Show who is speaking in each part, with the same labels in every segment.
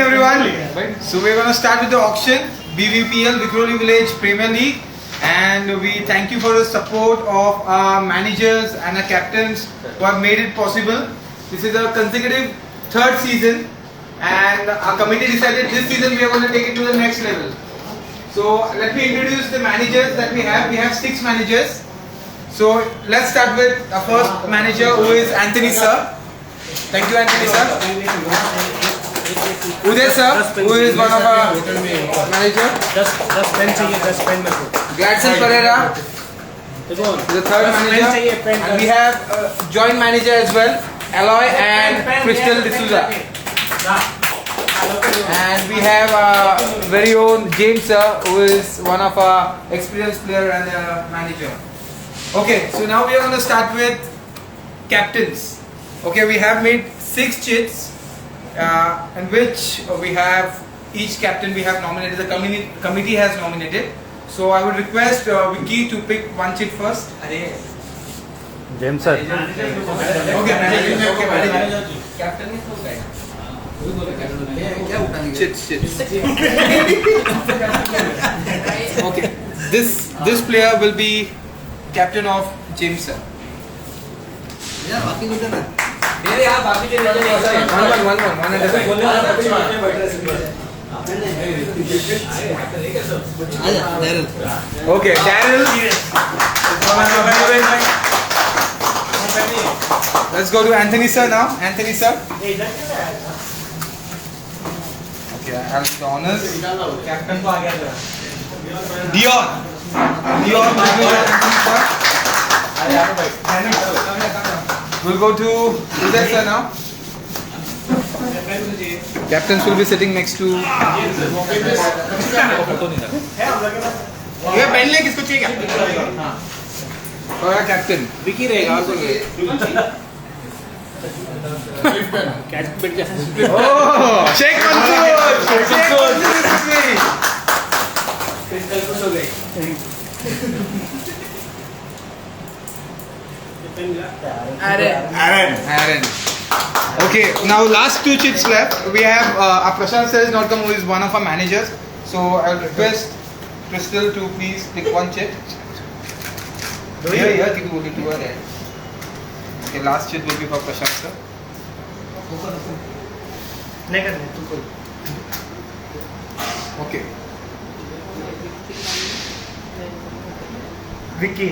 Speaker 1: everyone. So we're gonna start with the auction. BVPL Vikhroli Village Premier League, and we thank you for the support of our managers and our captains who have made it possible. This is a consecutive third season, and our committee decided this season we are going to take it to the next level. So let me introduce the managers that we have. We have 6 managers. So let's start with our first manager, who is Anthony sir. Thank you, Anthony sir. Uday sir, who is one of our manager.
Speaker 2: Just pen
Speaker 1: Gladson Pereira, the third manager. And we have joint manager as well, Aloy and Crystal D'Souza. And we have our very own James sir, who is one of our experienced player and manager. Okay, so now we are going to start with captains. Okay, we have made 6 chits, in which we have each captain we have nominated. The committee has nominated. So I would request Vicky to pick one chit first.
Speaker 2: James sir.
Speaker 1: Okay, manager. Captain is who guy? Chits. Okay, this player will be captain of James sir.
Speaker 3: मेरे यहाँ बाकी के
Speaker 1: One at a time. Okay, Daryl. Let's go to Anthony sir now. Anthony sir. Okay, I have the honors.
Speaker 3: Captain को आ गया था
Speaker 1: Dion will be Anthony sir. We'll go to Uday sir now. Captains will be sitting next to. ये पहन ले किसको चाहिए क्या? और कैप्टन विकी रहेगा और कौन? ओह Sheikh Mansoor Aaron. Okay, now last 2 chits left. We have our Prashant sir is not come, who is one of our managers. So I will request Crystal to please pick one chit. Here, okay, last chit will be for Prashant sir. Okay. Vicky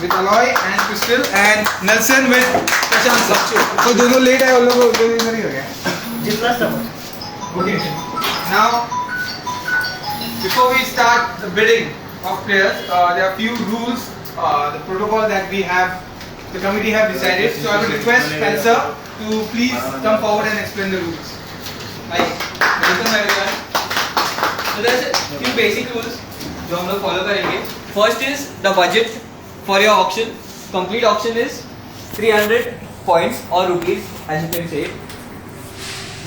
Speaker 1: with Aloy and Crystal, and Nelson with Prashant sir. So दोनों late आए, उन लोगों को इधर ही हो गया.
Speaker 3: जितना सब
Speaker 1: Okay. Now, before we start the bidding of players, there are few rules, the protocol that we have, the committee have decided. So I would request Spencer to please come forward and explain the rules.
Speaker 3: welcome everyone. So there's a few basic rules जो हम लोग follow करेंगे. First is the budget for your auction. Complete auction is 300 points or rupees, as you can say.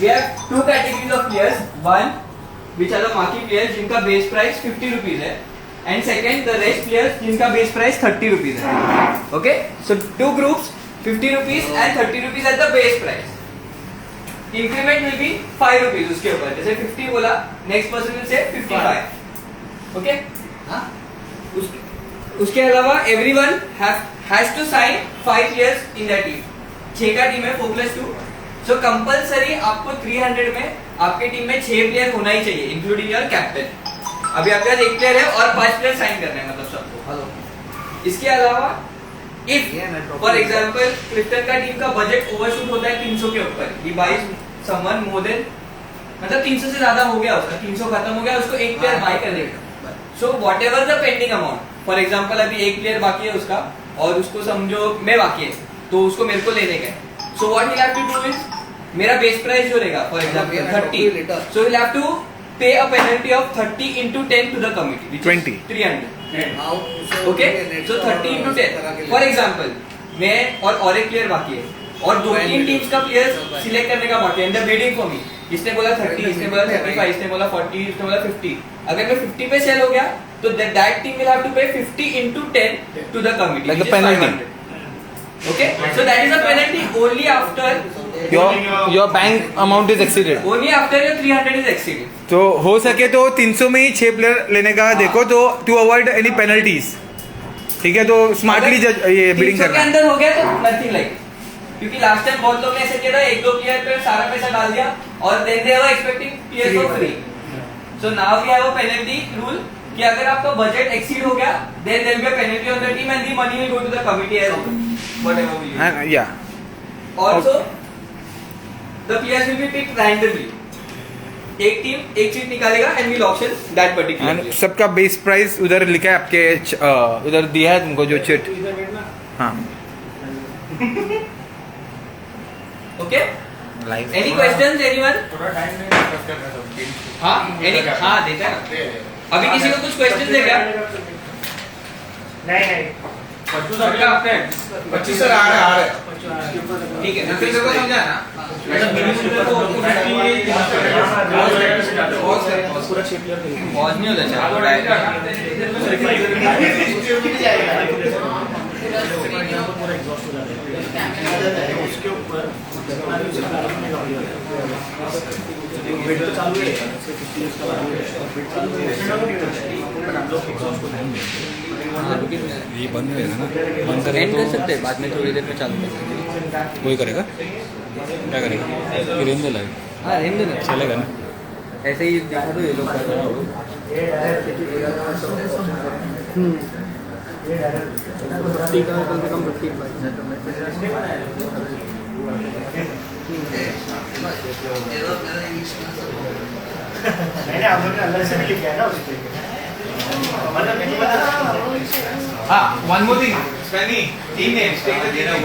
Speaker 3: We have 2 categories of players. One, which are the marquee players जिनका base price 50 rupees है, and second, the rest players जिनका base price 30 rupees है. Okay, so 2 groups, 50 rupees and 30 rupees at the base price. Increment will be 5 rupees उसके ऊपर. जैसे 50 बोला, next person will say 55. Okay? उसके अलावा everyone has to sign 5 players in that team. 6 का team है 4+2. So compulsory आपको 300 में आपके टीम में 6 प्लेयर होना ही चाहिए, इंक्लूडिंग योर कैप्टन. अभी आपके पास 1 प्लेयर है और 5 प्लेयर साइन करने हैं, मतलब सबको. इसके अलावा if फॉर एग्जांपल क्रिस्टन का टीम का बजट ओवरशूट होता है 300 के ऊपर, he buys someone more than, मतलब 300 से ज्यादा हो गया उसका, 300 खत्म हो गया, उसको 1 प्लेयर बाय कर देगा. So whatever the pending amount, for example अभी 1 प्लेयर बाकी है उसका और उसको समझो मैं बाकी है तो उसको मेरे को लेने का है. So what he'll have to do is, मेरा बेस प्राइस जो रहेगा for example 30, so he'll have to pay a penalty of 30 into 10 to the committee, which
Speaker 1: 20.
Speaker 3: is 300. Okay, so 30 into 10. For example मैं और एक प्लेयर बाकी है और 2-3 teams का प्लेयर सिलेक्ट करने का बाकी है, and they're bidding for me. इसने बोला 30, इसने बोला 35, इसने बोला 40, इसने बोला 50. अगर मैं 50 पे सेल हो गया तो that team will have to pay 50 into 10 to the committee,
Speaker 1: like
Speaker 3: which
Speaker 1: a penalty.
Speaker 3: is 500. Okay, so that is a penalty only after
Speaker 1: your bank amount is exceeded.
Speaker 3: Only after your 300 is exceeded.
Speaker 1: तो हो सके तो 300 में ही 6 player लेने का देखो, तो to avoid any penalties. ठीक है, तो स्मार्टली ये बिडिंग
Speaker 3: 300 के
Speaker 1: करना.
Speaker 3: अंदर हो गया तो नथिंग लाइक, क्योंकि लास्ट टाइम बहुत लोग ने ऐसे किया था, एक दो प्लेयर पे सारा पैसा डाल दिया और then they were expecting player for free. So now we have a penalty rule कि अगर आपका बजट एक्सीड हो गया then there will be a penalty on the team and the money will go to the committee as whatever we use.
Speaker 1: Yeah
Speaker 3: also the players will be picked randomly. एक team एक chit निकालेगा and will option that particular.
Speaker 1: सबका base price उधर लिखा है आपके, उधर दिया है तुमको जो चिट. हाँ,
Speaker 3: okay.
Speaker 1: Live.
Speaker 3: Any questions anyone? हाँ देता है ना. अभी किसी को कुछ क्वेश्चन है क्या?
Speaker 2: नहीं
Speaker 3: बच्चू सर क्या आपने?
Speaker 4: बच्ची सर आ रहे
Speaker 3: ठीक है,
Speaker 1: फिर को समझा ना.
Speaker 3: पॉज नहीं होता
Speaker 2: उसके ऊपर चालू है.
Speaker 5: ये बंद होएगा ना, बंद करेंगे
Speaker 3: एंड
Speaker 5: तो
Speaker 3: कर सकते हैं, बाद में थोड़ी देर में चालू कर सकते हैं.
Speaker 5: वही करेगा. क्या करेगा? फिर रेंज लगेगा,
Speaker 3: हाँ रहने दो,
Speaker 5: चलेगा ना.
Speaker 3: ऐसे ही दिखा दो ये लोग कर रहे हैं.
Speaker 2: मैंने आप लोगों ने अंदर से भी लिखा है ना उसके. मतलब नहीं पता.
Speaker 1: हाँ, one more thing, Spenny, team names. Take the team name.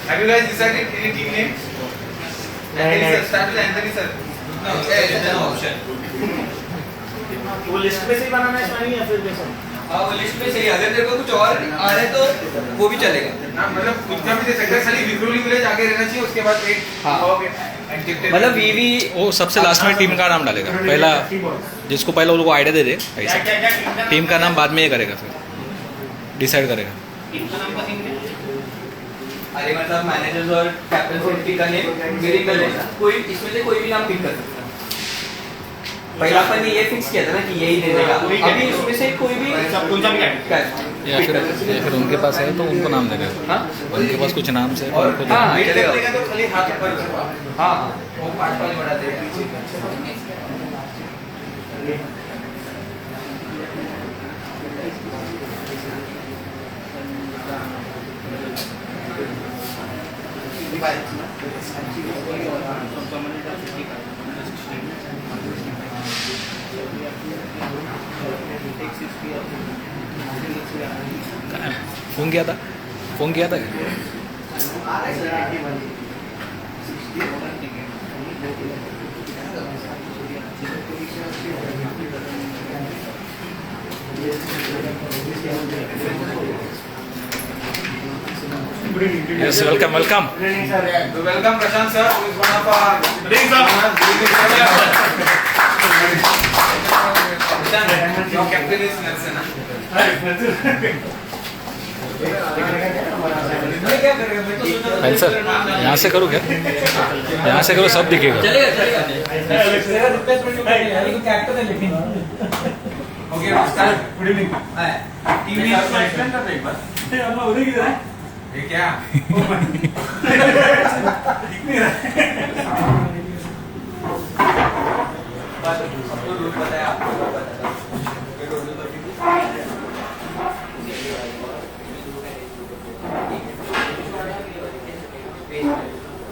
Speaker 1: Have you guys decided any team names? Anthony sir, start with Anthony sir. No, it's an option.
Speaker 2: वो लिस्ट में से ही बनाना है इसमें, या फिर कैसे?
Speaker 3: हाँ वो लिस्ट में सही. अगर तेरे को कुछ और आ रहा है तो वो भी चलेगा.
Speaker 1: ना मतलब कुछ का भी दे सकते हैं, खाली विक्रोली विलेज आगे रहना चाहिए, उसके बाद एक
Speaker 3: मतलब वीवी
Speaker 5: वो सबसे लास्ट में टीम का नाम डालेगा. पहला जिसको पहला वो लोग आइडिया दे दे, ऐसा टीम का नाम बाद में ये करेगा, फिर डिसाइड करेगा.
Speaker 3: अरे मतलब मैनेजर्स और कैप्टन को पिक करने मेरी कर लेना, कोई इसमें से कोई भी नाम पिक कर सकता है. पहला अपन ने ये फिक्स किया था ना कि यही दे देगा. अभी इसमें से कोई भी
Speaker 5: या फिर उनके पास है तो उनको नाम देगा.
Speaker 3: हाँ
Speaker 5: उनके पास कुछ नाम से तो उनको देगा.
Speaker 3: हाँ
Speaker 1: वेट
Speaker 3: चलेगा.
Speaker 1: करने का तो खाली हाथ ऊपर.
Speaker 3: हाँ
Speaker 1: वो पांच बढ़ाते हैं.
Speaker 5: फोन किया था क्या? Yes, welcome.
Speaker 1: So welcome Prashant sir, who is one of our Prashant, your captain is Nelson.
Speaker 5: Sir यहाँ से करो क्या? यहाँ से करो, सब दिखेगा.
Speaker 3: चलेगा.
Speaker 1: Okay, start. Good evening. Team name. ये क्या?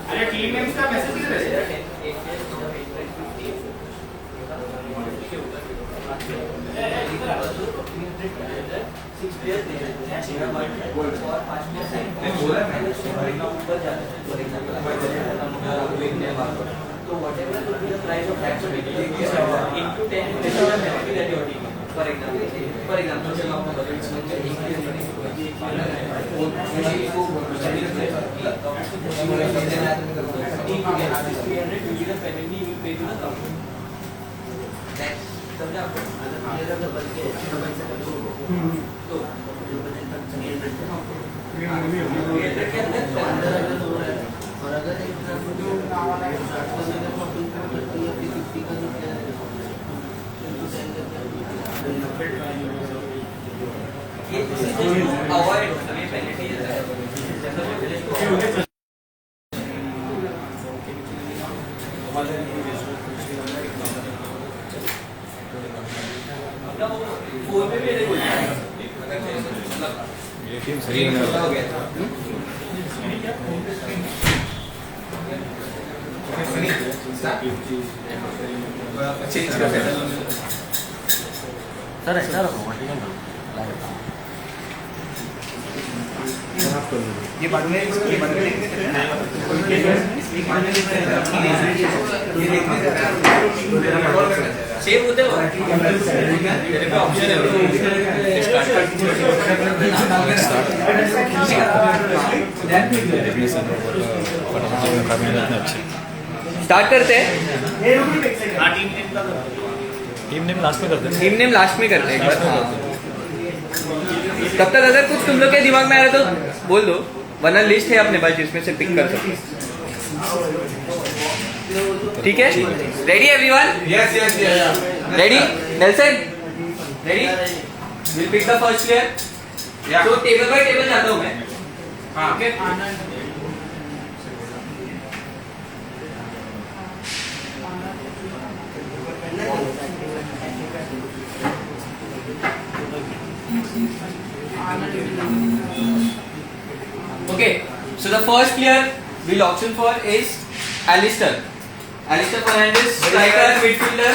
Speaker 2: अरे टीम नेम्स का मैसेज किधर है?
Speaker 3: So whatever will be the price of that into 10 that your team. For example, जब आपका budget अवॉइड हमें पेनल्टी देता है। फोन पे भी ऐसे बोलते हैं।
Speaker 5: ये टीम सही है
Speaker 3: हो गया था।
Speaker 1: चेंज कर सकते हैं।
Speaker 2: सर ऐसा रखो ठीक है
Speaker 1: ये बाद में ये बाद में देखते हैं
Speaker 3: सेव होते हो तेरे पे ऑप्शन है स्टार्ट करते हैं।
Speaker 5: टीम नेम लास्ट में करते हैं।
Speaker 3: टीम नेम लास्ट में करते हैं एक बार। तब तक अगर कुछ तुम लोग के दिमाग में आ रहा है तो बोल दो, वरना लिस्ट है अपने पास जिसमें से पिक कर सकते। ठीक है, ready everyone?
Speaker 1: Yes yes yes
Speaker 3: ready Nelson? Ready? Will pick the first player. तो टेबल बाय टेबल जाता हूं मैं।
Speaker 1: हां
Speaker 3: okay, okay, so the first player we'll auction for is Alistair Fernandez, striker, midfielder,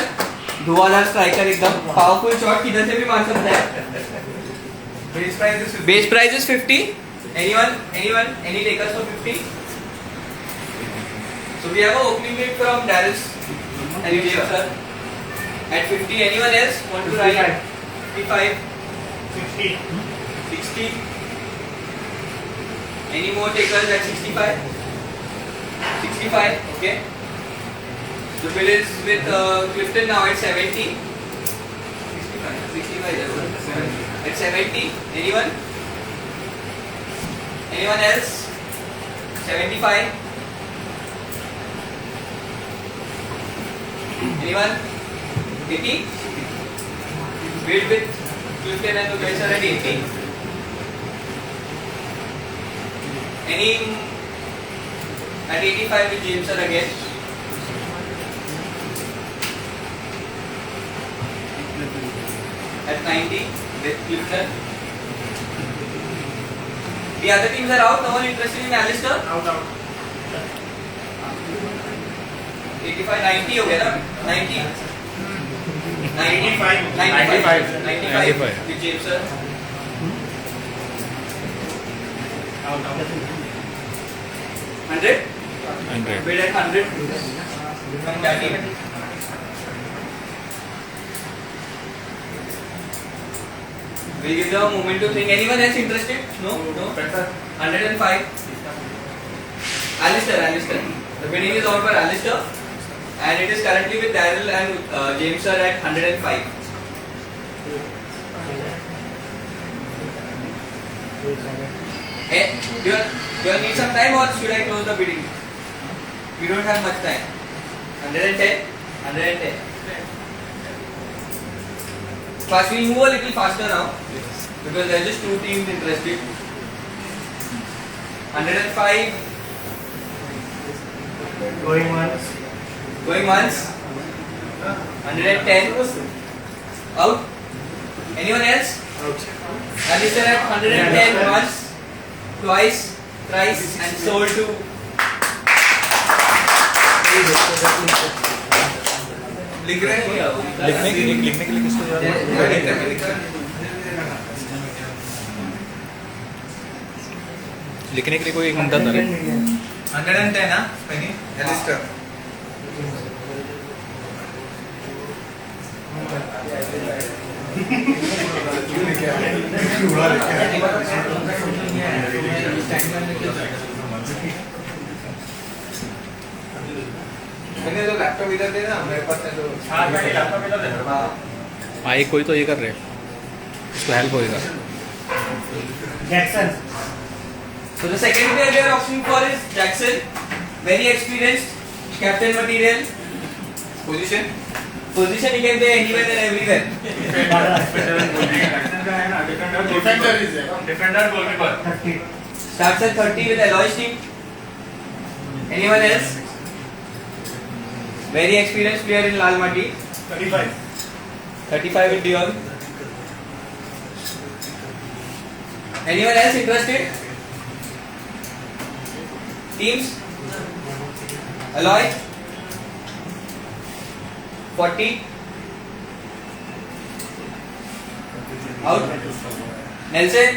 Speaker 3: Dhuandhar striker, एकदम powerful shot, किधर से भी मार सकता है। Base price is 50. Any takers for 50? So we have a opening bid from Darius and James sir at 50. Anyone else want to write? 55, 60. Any more takers at 65? 65, okay. The bill is with Clifton now at 70. 65 at 70. Anyone? Anyone else? 75. Anyone? 80. Bid with Clifton and Ugaisa at 80. Any at 85 with James sir again. At 90 with Clifton. The other teams are out. No one interested in Alistair?
Speaker 2: Out
Speaker 3: 85, 90 हो गया ना? 90.
Speaker 2: 95.
Speaker 3: 95 with James sir.
Speaker 2: Out
Speaker 3: 100?
Speaker 5: 100.
Speaker 3: Bid at 100 from that team. We'll give them a moment to think. Anyone else interested? No? 105. Alistair. The bidding is on for Alistair and it is currently with Daryl and James sir at 105. Hey, do you need some time or should I close the bidding? We don't have much time. 110. Fast, we move a little faster now because there are just two teams interested. 105.
Speaker 2: Going once.
Speaker 3: 110. Out. Anyone else?
Speaker 2: Out.
Speaker 3: Alistair at 110 once, twice, thrice, and sold to.
Speaker 1: लिख रहे हैं
Speaker 5: लिखने के लिए किसको याद है? लिखने के लिए कोई एक बंदा था रे।
Speaker 1: 110 ना पहनी एलिस्टर मैंने तो लैपटॉप इधर दे ना मेरे पास है तो
Speaker 2: हाँ मैंने लैपटॉप इधर दे
Speaker 1: हाँ
Speaker 5: हाँ एक कोई तो ये कर रहे हैं, उसको हेल्प होएगा।
Speaker 2: Jackson.
Speaker 3: So the second player we are auctioning for is Jackson. Very experienced, captain material.
Speaker 1: Position.
Speaker 3: Position he can play anywhere and everywhere.
Speaker 4: Defender is defender goalkeeper
Speaker 2: 30.
Speaker 3: Starts at 30 with Aloy's team. Anyone else? Very experienced player in Lal Mati.
Speaker 2: 35.
Speaker 3: 35 with Dion. Anyone else interested? Teams? Aloy? 40. Out. Nelson?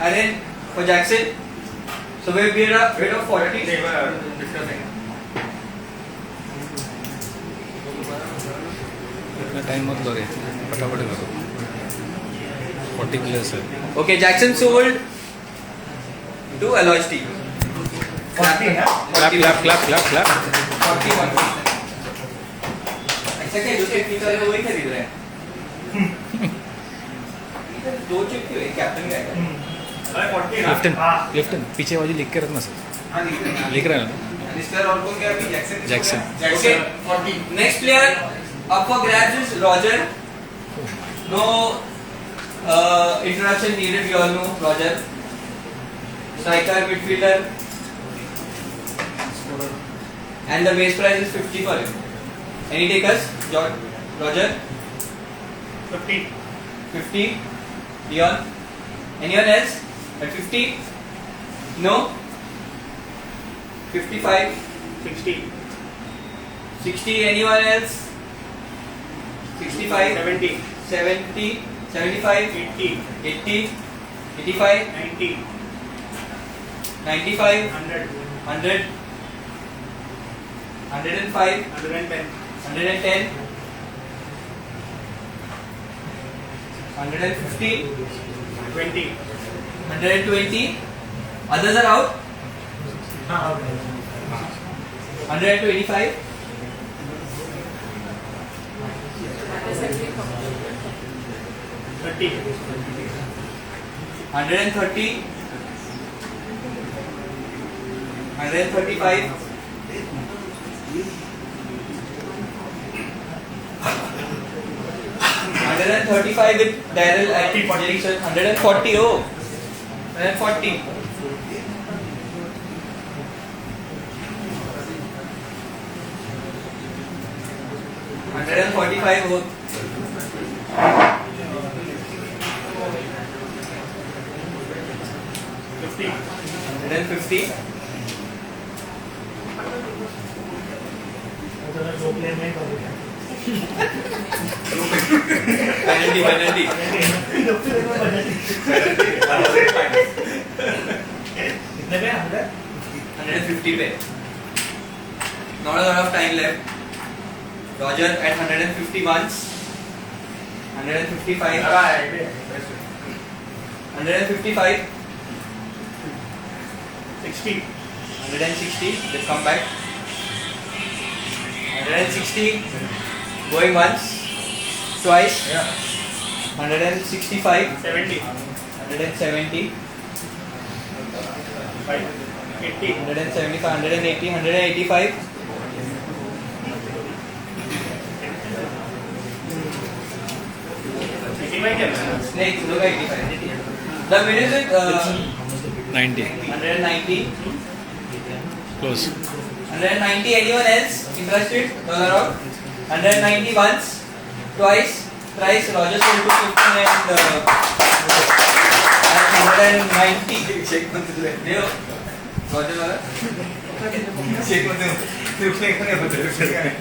Speaker 3: Aaron? For Jackson? So we'll be at a rate of 40.
Speaker 5: इतना time मत लो रे फटाफट करो 40 players है
Speaker 3: Okay, Jackson sold to Aloy's team.
Speaker 2: 40 है.
Speaker 5: Clap clap clap clap clap
Speaker 3: 41. ऐसा क्या जो चिप निकल रहे वही खरीद रहे हैं? दो चिप क्यों एक कैप्टन का है?
Speaker 2: अरे 40 ना.
Speaker 5: लेफ्टन
Speaker 2: हाँ.
Speaker 5: लेफ्टन पीछे वाली लिख के रखना सर
Speaker 1: हाँ, लिख रहे हैं।
Speaker 5: लिख रहे हैं ना
Speaker 1: मिस्टर और कौन क्या अभी Jackson?
Speaker 5: Jackson
Speaker 3: Okay.
Speaker 4: 40
Speaker 3: Next player up for grabs is Roger. No introduction needed. We all know Roger. Striker, midfielder, and the base price is 50 for him. Any takers? Roger.
Speaker 2: 50.
Speaker 3: 50. Leon. Anyone else? At 50? No. 55.
Speaker 2: 60.
Speaker 3: 60. Anyone else? 65.
Speaker 2: 70.
Speaker 3: 70. 75.
Speaker 2: 80.
Speaker 3: 80. 85.
Speaker 2: 90.
Speaker 3: 95.
Speaker 2: 100.
Speaker 3: 100. 105.
Speaker 2: 110.
Speaker 3: 110. 150.
Speaker 2: 20.
Speaker 3: 120. Others are out.
Speaker 2: हाँ.
Speaker 3: 125.
Speaker 2: 30.
Speaker 3: 130. 135. 135 with Daryl at 140. 140. Oh, 140. 145. Oh.
Speaker 2: 50.
Speaker 3: 150.
Speaker 2: दो player में करूँगा.
Speaker 3: Penalty. Penalty.
Speaker 2: दो player में बदल. कितने पे 100?
Speaker 3: 150 पे. Not a lot of time left. Roger at 150 months. 155. 155.
Speaker 2: 60.
Speaker 3: 160. Just come back. 160. Going once. Twice. 165.
Speaker 2: 70.
Speaker 3: 170.
Speaker 2: 80.
Speaker 3: 175. 180. 185.
Speaker 2: 85 क्या?
Speaker 3: Snake, look at 85. The winner is
Speaker 5: 90
Speaker 3: 190.
Speaker 5: Close
Speaker 3: 190. Anyone else interested? Dollar out. 190 once, twice, thrice. Roger sold to 15 and 190.
Speaker 1: Check मत ले।
Speaker 3: Leo. Roger वाला.
Speaker 1: Check मत ले। रुकने का नहीं पता, रुकने का नहीं।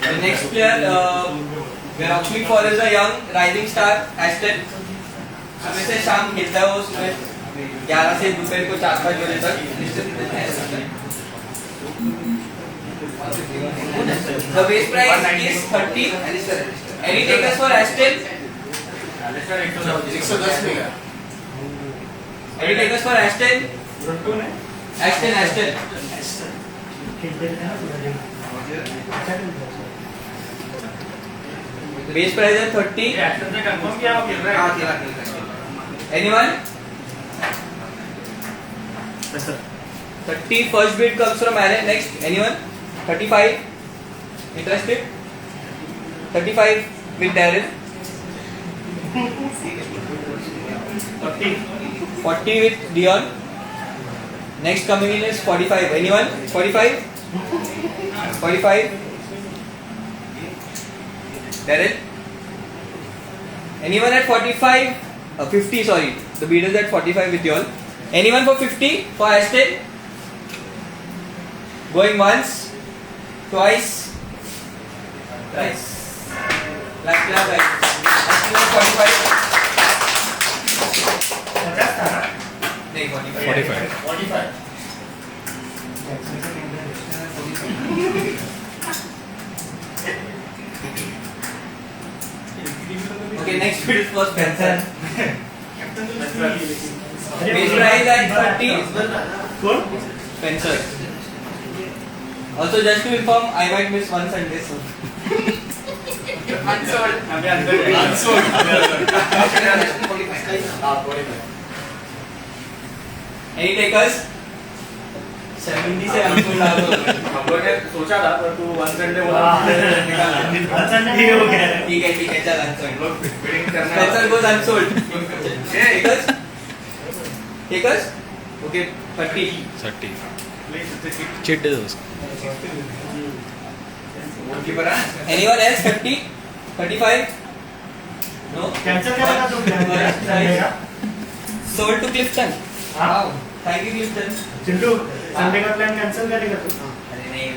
Speaker 3: The next player we are auctioning for is a young rising star, Ashton. सुबह से शाम खेलता है वो, सुबह 11 से दोपहर को 4-5 बजे तक. The base price is 30. Any takers for Ashton?
Speaker 4: 110 मिला
Speaker 3: Any takers for Ashton? Ashton.
Speaker 2: खेलते रहते हैं ना पूरा दिन। अच्छा खेलते हैं।
Speaker 3: बेस प्राइस है 30.
Speaker 4: एक्शन से कंफर्म किया हो खेल रहा
Speaker 1: हाँ
Speaker 4: है
Speaker 1: खेला खेला
Speaker 3: Anyone?
Speaker 2: Yes, sir.
Speaker 3: 30. First bid comes from Aaron. Next, anyone? 35. Interested? 35 with Darren. 40 with Dion. Next coming in is 45. Anyone? 45? 45. Darren? Anyone at 45? 50, sorry. The bid is at 45 with Dion. Anyone for 50? For Ashton? Going once, twice, thrice. Clap, clap, clap. Ashton at 45.
Speaker 2: 50 था ना?
Speaker 3: नहीं 45.
Speaker 5: 45.
Speaker 4: 45
Speaker 2: Jackson से खेलते हैं।
Speaker 3: Okay, next bid is for Spencer.
Speaker 2: अरे
Speaker 3: Base price at 30.
Speaker 2: कौन?
Speaker 3: Spencer. Also, just to inform, I might miss one Sunday soon.
Speaker 4: अभी unsold
Speaker 3: Any takers? 70 से unsold आ गए.
Speaker 4: हम लोग ने सोचा था पर तू वन संडे बोला निकाल दिया।
Speaker 2: ये हो गया है।
Speaker 3: ठीक है, चल unsold.
Speaker 4: हम लोग बिडिंग करने
Speaker 3: Spencer goes unsold. Takers? Takers? Okay, 30.
Speaker 5: 30. Chit दे दो उसको.
Speaker 4: गोलकीपर है
Speaker 3: Anyone else? 30? 35? No?
Speaker 2: कैंसिल करेगा तो क्या?
Speaker 3: Sold to Clifton.
Speaker 2: हाँ?
Speaker 3: Wow. Thank you, Clifton.
Speaker 2: Chintu Sunday का प्लान कैंसिल करेगा तू?
Speaker 3: अरे नहीं.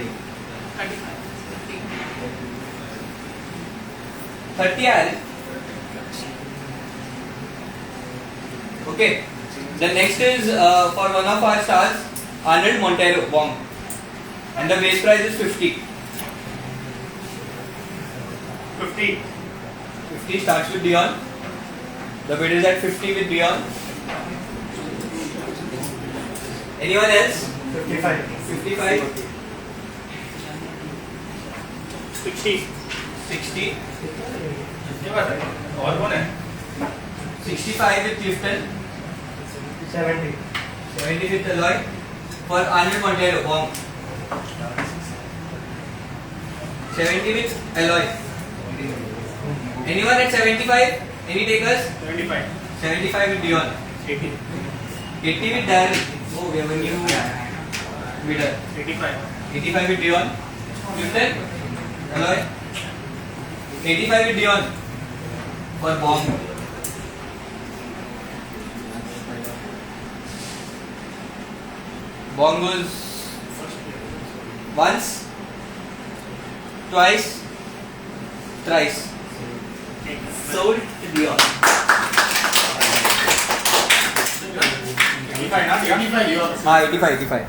Speaker 3: 30 आया. Okay. The next is for one of our stars, Arnold Montero, Wong. And the base price is 50.
Speaker 2: 50.
Speaker 3: 50 starts with Dion. The bid is at 50 with Dion. Anyone else?
Speaker 2: 55.
Speaker 3: 55.
Speaker 2: 60.
Speaker 3: 60.
Speaker 4: ये बात है और कौन है
Speaker 3: 65 with Clifton.
Speaker 2: 70.
Speaker 3: 70 with Aloy. For Arnold Montero, Wong. 70 with Aloy. Anyone at 75? Any takers?
Speaker 4: 75
Speaker 3: 75 with Dion.
Speaker 2: 80.
Speaker 3: 80 with Darren. Oh, we have a new bidder.
Speaker 4: 85
Speaker 3: 85 with Dion. Clifton? Aloy? 85 with Dion. For Wong. Wong goes once, twice, thrice. Sold to Dion.
Speaker 4: 85 ना 85 your
Speaker 3: हाँ 85.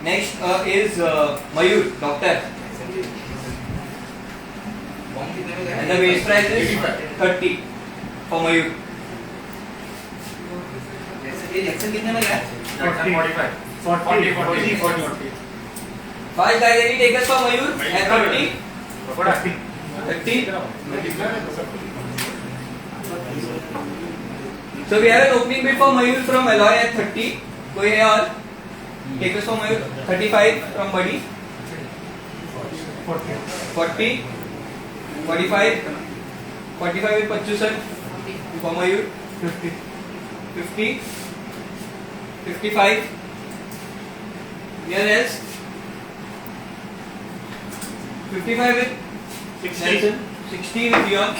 Speaker 3: Next is Mayur, doctor. And the base price is 30 for Mayur. कितने में गया?
Speaker 4: 45
Speaker 2: 40.
Speaker 4: 40
Speaker 3: Five guys, any takers for Mayur at 30?
Speaker 2: 40.
Speaker 3: 30? So we have an opening bid for Mayur from Aloy at 30. कोई है और? Takers for Mayur 35 from Buddy.
Speaker 2: 40.
Speaker 3: 40, 45, 45 with Pachusan for Mayur.
Speaker 2: 50.
Speaker 3: 50, 55. Where else? 55 with
Speaker 2: 60.
Speaker 3: Nelson. 60 with Dion.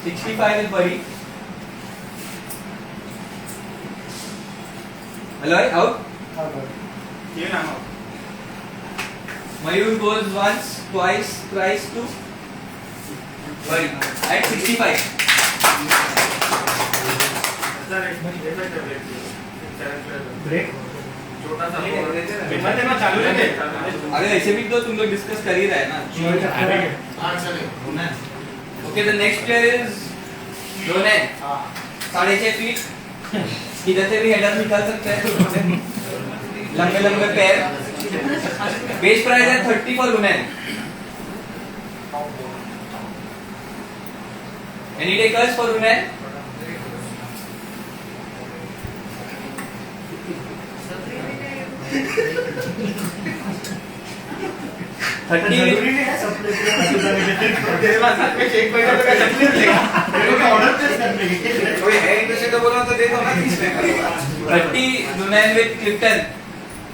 Speaker 3: 65 with Buddy. Aloy out.
Speaker 4: ये नाम हो
Speaker 3: Mayur goes once, twice, thrice to Buddy at 65.
Speaker 2: Break.
Speaker 4: छोटा सा paper देना चालू रहते
Speaker 3: अरे ऐसे भी तो तुम लोग डिस्कस कर ही रहे हैं ना.
Speaker 4: हाँ चले
Speaker 3: Okay, the next player is Ronan. 6.5 feet. इधर से भी हेडर निकाल सकते हैं. लंबे लंबे पैर. बेस प्राइस है 30 for Ronan. Any takers for Ronan?
Speaker 2: जरूरी नहीं है सब प्लेयर
Speaker 1: तेरे पास साथ में चेक पैसा तो क्या चटनी देगा तेरे को ऑर्डर प्लेस करने के कोई है इंटरेस्टेड तो बोलो तो दे दो ना 30 में करो
Speaker 3: 30 Ronan with Clifton.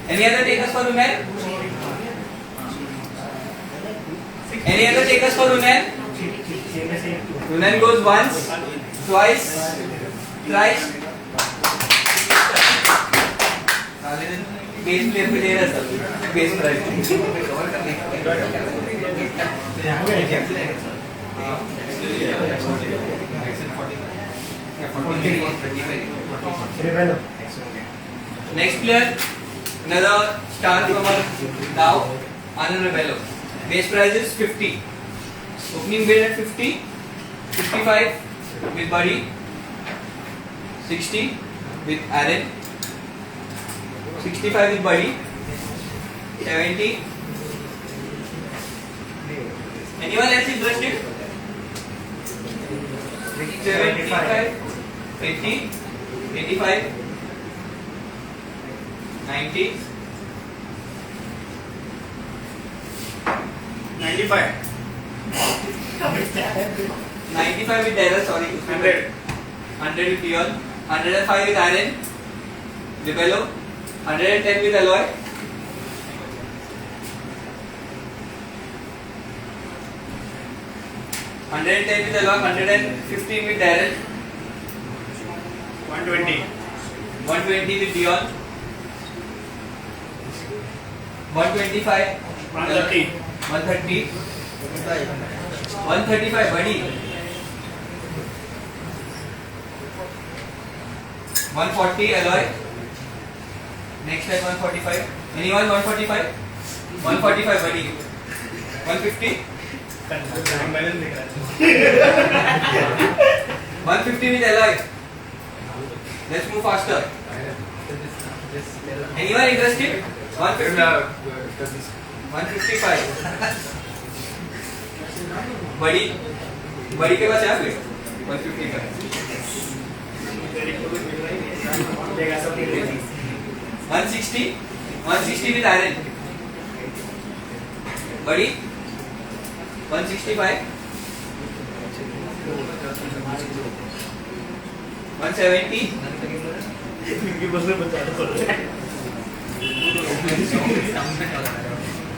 Speaker 3: Any other takers for Ronan? Any other takers for Ronan? Ronan goes once, twice, thrice. Base player पे दे रहा सब base price. Next player, another star from our Dow, Anand Rebello. Base price is 50. Opening bid at 50, 55 with Buddy, 60 with Aaron, 65 with Buddy, 70. Anyone else interested? 75, 80, 85, 90,
Speaker 4: 95.
Speaker 3: 95 with Darrell, sorry.
Speaker 4: 100.
Speaker 3: 100 with Dion. 105 with Aaron. Rebello. 110 with Aloy. 110 with Aloy. 115 with Darrell.
Speaker 4: 120.
Speaker 3: 120 with Dion. 125.
Speaker 4: 130.
Speaker 3: 130. 135, Buddy. 140, Aloy. Next at 145. Anyone 145? 145, Buddy. 150? 150 with Aloy. Let's move faster. Anyone interested? 150? 155. बड़ी के पास है आपके 160 with Aaron. बड़ी 165 170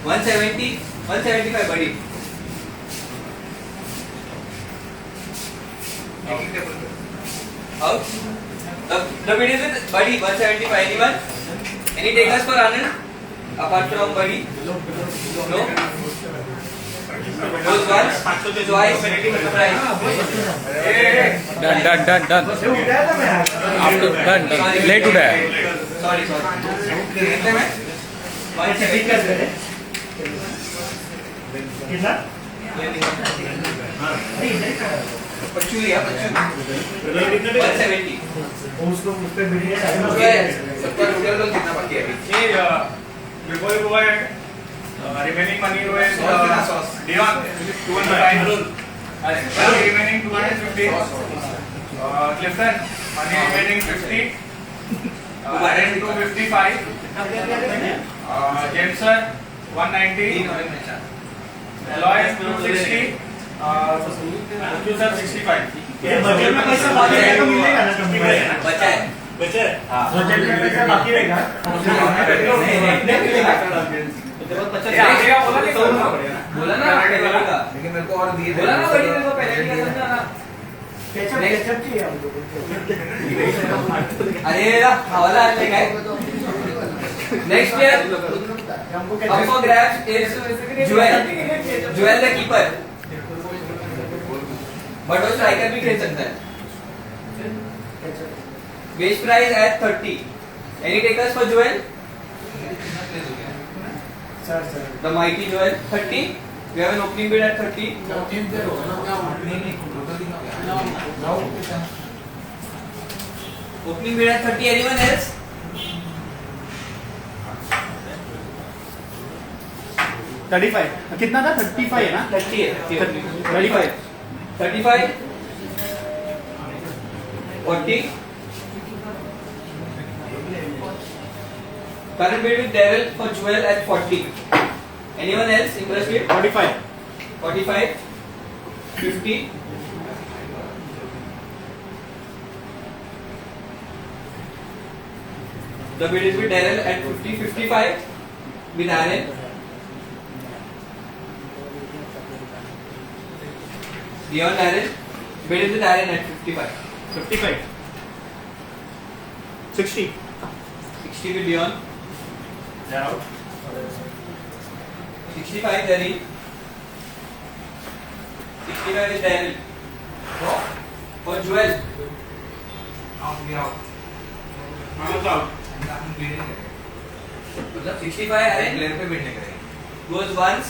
Speaker 3: 170 175 बड़ी. Out. The bid is with Buddy 175. Anyone? Any takers for Anand? Apart from Buddy? No. Goes once, twice, thrice.
Speaker 5: Done. After done. Play to die.
Speaker 3: Sorry. कितने में? 170.
Speaker 2: कितना?
Speaker 3: पच्चू लिया 170.
Speaker 2: उसको उस पे बिडिंग
Speaker 3: सबका टोटल लोन कितना बाकी है अभी?
Speaker 4: Before you go ahead, remaining money is Dion 205. Remaining 250. Clifton money remaining 50. Aaron 255. James sir 190. Aloy 260. Sir 65.
Speaker 2: Budget में पैसा बाकी रहेगा तो मिलेगा ना कंपनी में
Speaker 3: बचा है.
Speaker 2: बचे बजट में पैसा बाकी रहेगा
Speaker 3: बोला ना
Speaker 1: लेकिन मेरे को और दिए
Speaker 3: बोला ना बड़ी मेरे को पहले नहीं समझा ना.
Speaker 2: केचप चाहिए हमको
Speaker 3: अरे हवाला आने का है. Next player up for grabs is Joel the keeper. But वो स्ट्राइकर भी खेल सकता है. Base price at 30. Any takers for Joel?
Speaker 2: Sir
Speaker 3: the mighty Joel 30. We have an opening bid at 30. Opening bid at 30. Anyone else?
Speaker 2: कितना था 35 है ना
Speaker 3: 30 है.
Speaker 2: 35
Speaker 3: 35. 40. Current bid with Daryl for Jewel at 40. Anyone else interested?
Speaker 2: 45
Speaker 3: 45. 50. The bid is with Daryl at 50. 55 with Aaron. Beyond Aaron, bid is with Aaron at 55.
Speaker 2: 55 60
Speaker 3: 60 with Leon.
Speaker 2: they're out
Speaker 3: 65 Daryl. 65 is Daryl. For Jewel. मतलब 65 Aaron
Speaker 1: player पे bid नहीं करेंगे.
Speaker 3: goes once,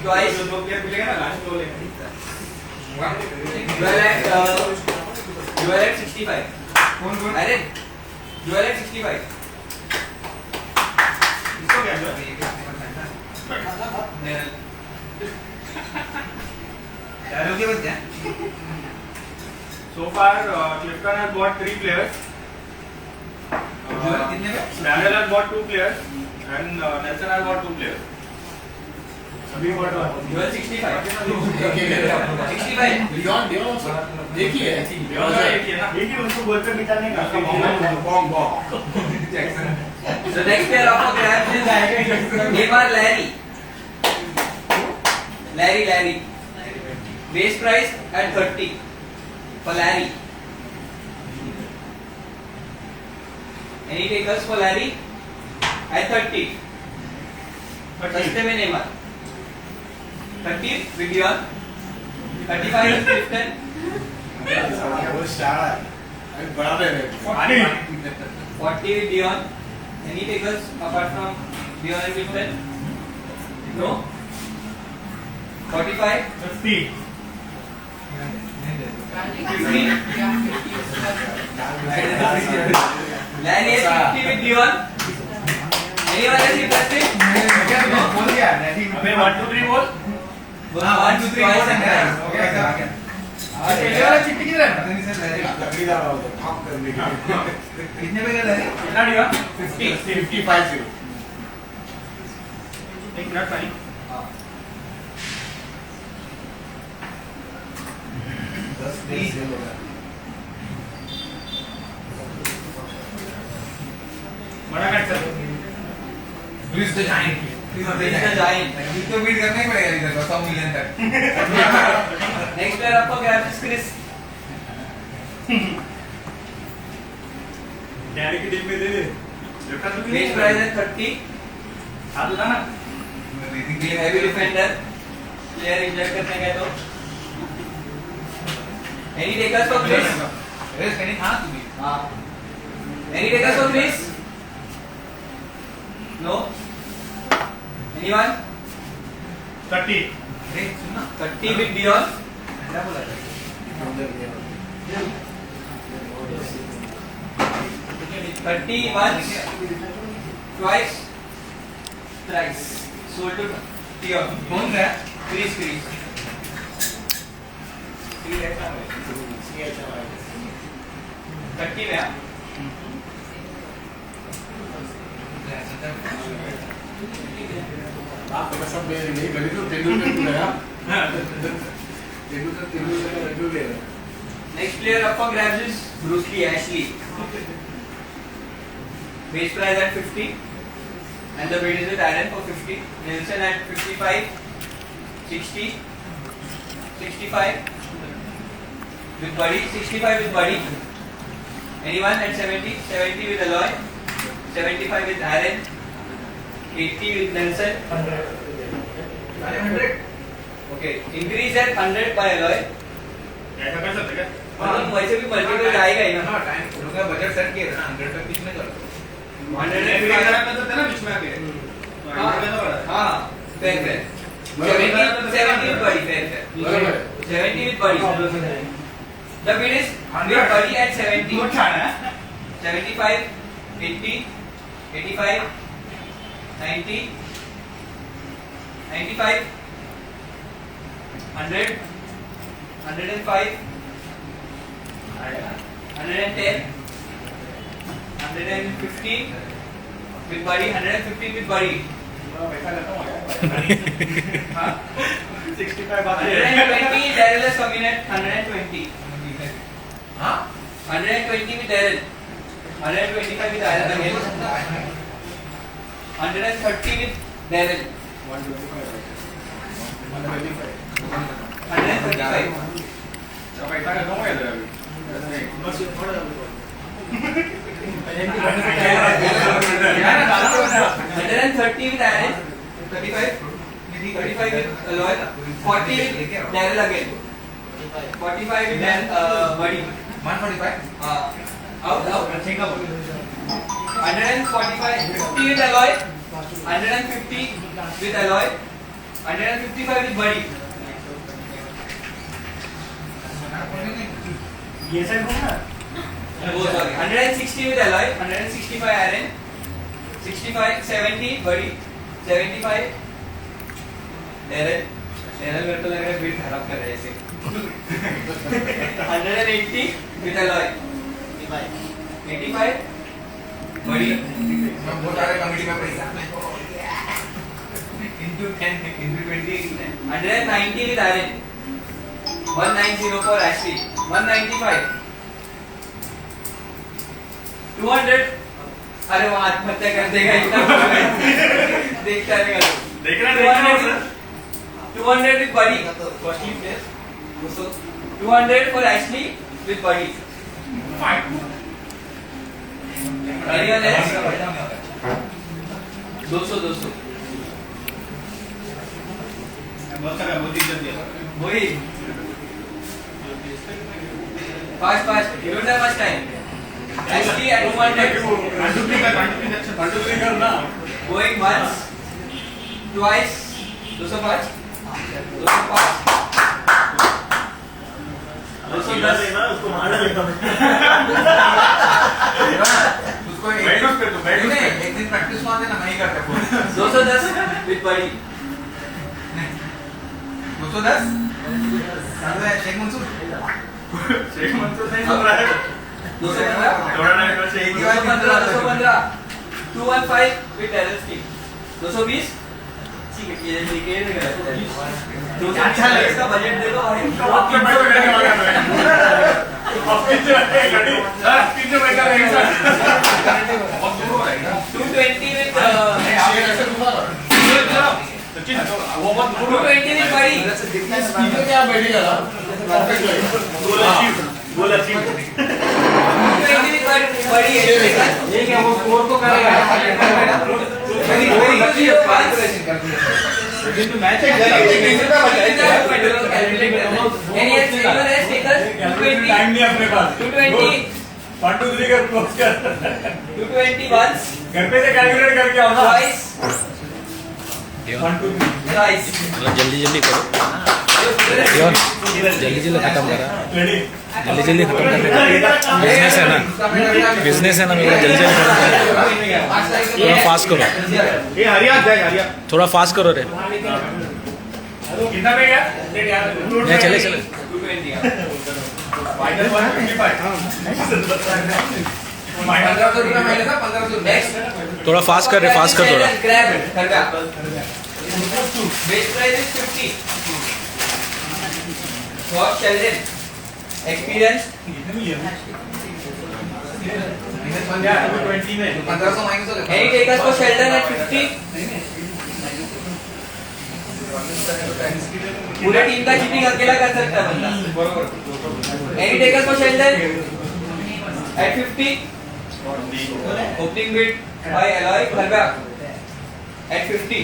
Speaker 3: twice. Jewel at 65.
Speaker 1: कौन कौन?
Speaker 3: Aaron, Jewel at 65.
Speaker 1: Dialogue के बच्चे हैं.
Speaker 4: So far, Clifton has bought 3 players.
Speaker 1: कितने में?
Speaker 4: Daniel has bought 2 players, and Nelson has bought 2 players.
Speaker 3: Jewel 65. 65.
Speaker 2: देखिए
Speaker 4: Leon का एक ही है ना?
Speaker 2: उसको बोलते बिठाने का
Speaker 3: So next player of our grabs is Neymar Larry. Larry. Base price at 30 for Larry. Any takers for Larry at 30? सस्ते में Neymar. 30 with Leon. 35 with Clifton. 40 with Leon. Any takers apart from Leon and Clifton? No. 45.
Speaker 2: 50
Speaker 3: 50. Larry is 50 with Leon. Anyone else interested?
Speaker 1: बोल दिया.
Speaker 2: अबे 1 2 3 बोल
Speaker 3: 1 2 3 twice and thrice.
Speaker 1: पहले वाला चिट्ठी किधर है? कितने पे गया है?
Speaker 2: कितना दिया
Speaker 3: 50.
Speaker 2: 55 0
Speaker 4: एक मिनट भाई. बड़ा कट कर.
Speaker 1: Who is the giant?
Speaker 3: Who is the giant?
Speaker 1: इसको बीट करना ही पड़ेगा इधर 100 मिलियन तक.
Speaker 3: Next player आपको grab is Chris.
Speaker 2: डैडी की दिल में दे दे
Speaker 3: Base price is 30.
Speaker 2: हाथ उठा ना
Speaker 3: Heavy defender. Player injured करने गए तो. Any takers for Chris?
Speaker 1: रेस करनी हाँ तू भी.
Speaker 3: Any takers for Chris? No. Anyone?
Speaker 2: 30
Speaker 1: race सुनना.
Speaker 3: 30 with Dion.
Speaker 1: क्या बोला था?
Speaker 3: 30 once, twice, thrice. Sold to Dion.
Speaker 1: कौन सा है?
Speaker 3: Chris. 30 में आप
Speaker 2: आपका सब मेरी गली तो तेलुगु में गया
Speaker 3: Next player up for grabs is Bruce Lee, Ashley. Base price at 50, and the bid is with Aaron for 50. Nelson at 55, 60, 65 with Buddy, 65 with Buddy. Anyone at 70, 70 with Aloy, 75 with Aaron, 80 with Nelson.
Speaker 1: 100.
Speaker 3: Okay, increase at 100 by Aloy.
Speaker 4: ऐसा कर सकते क्या?
Speaker 3: मतलब वैसे भी multiple जाएगा ही ना.
Speaker 1: हाँ टाइम लोग का बजट सेट किया था ना 100 तक कितने कर
Speaker 3: 100
Speaker 4: एक
Speaker 3: and
Speaker 4: खराब कर सकते ना बीच में आके.
Speaker 3: हाँ, fair. 70 with body. Fair. 70 with body. The bid is with body at 70. 75, 80, 85, 90, 95, 100, 105, 110, 150 with body, 150 with body.
Speaker 4: 65
Speaker 3: 120, Daryl has come in at 120. 120 with Daryl. 125 with Daryl again. 130 with Daryl. 135. And 30 with Aaron, 35 with Lloyd, 40 with Daryl again, 45 with Buddy,
Speaker 1: 145.
Speaker 3: out, 145, 50 with Alloy, 150 with Alloy, 155 with Buddy.
Speaker 2: ये सब होगा
Speaker 3: Oh, sorry. 160 with Alloy, 165 Aaron, 65, 70 Buddy, 75 Daryl. Daryl मेरे को लग रहा है beat खराब कर रहा है ऐसे. 180 with Alloy, 85 Buddy,
Speaker 1: बहुत सारे committee member
Speaker 3: into 10, into 20, 190 with Aaron, 190 for Ashley, 195, 200. अरे वो आत्महत्या कर देगा इतना देखता रहेगा तो.
Speaker 4: देख रहा है
Speaker 3: 200 with Buddy, 200 for Ashley with Buddy. Anyone else? 200. वही. Fast. You don't have much time. Ashley at 200. Going once, twice, 205, 205, 210.
Speaker 2: उसको मारना लेता हूँ
Speaker 1: उसको एक दिन प्रैक्टिस मार देना नहीं करते
Speaker 3: 210 with Buddy.
Speaker 1: 210 शेख मंसूर
Speaker 4: नहीं सुन रहा है
Speaker 3: 215, 215 with Daryl Steve. 220. ठीक है ये देखिए 220 का बजट दे दो भाई. 220 with 220 with Buddy.
Speaker 2: क्या बैठेगा ना गोल अचीव
Speaker 3: 220 with Buddy.
Speaker 1: ये क्या वो स्कोर को करेगा मैच है
Speaker 2: टाइम नहीं अपने पास
Speaker 3: 220
Speaker 2: 1 2 3 कर क्लोज कर
Speaker 3: 220 once,
Speaker 2: घर पे से कैलकुलेट करके आओ ना
Speaker 3: twice,
Speaker 2: 1 2 3
Speaker 3: thrice.
Speaker 5: जल्दी करो जल्दी खत्म करा
Speaker 2: रेडी
Speaker 5: जल्दी खत्म करने का बिजनेस है ना मेरा जल्दी खत्म करने का. थोड़ा फास्ट करो
Speaker 4: ये हरियाणा जाएगा हरियाणा
Speaker 5: थोड़ा फास्ट करो रे
Speaker 4: कितना पे गया डेट याद है
Speaker 5: नहीं चले
Speaker 3: 220.
Speaker 4: Final 155
Speaker 3: Next.
Speaker 5: थोड़ा फास्ट कर थोड़ा
Speaker 3: Grab it. Karga. Base price is 50. For Sheldon. Experience.
Speaker 4: 20 में
Speaker 1: 1500 माइनस हो गया
Speaker 3: Any takers for Sheldon at 50? पूरे टीम का चीटिंग अकेला कर सकता है बंदा. Any takers for Sheldon at 50? Opening bid by Alloy Karga at 50.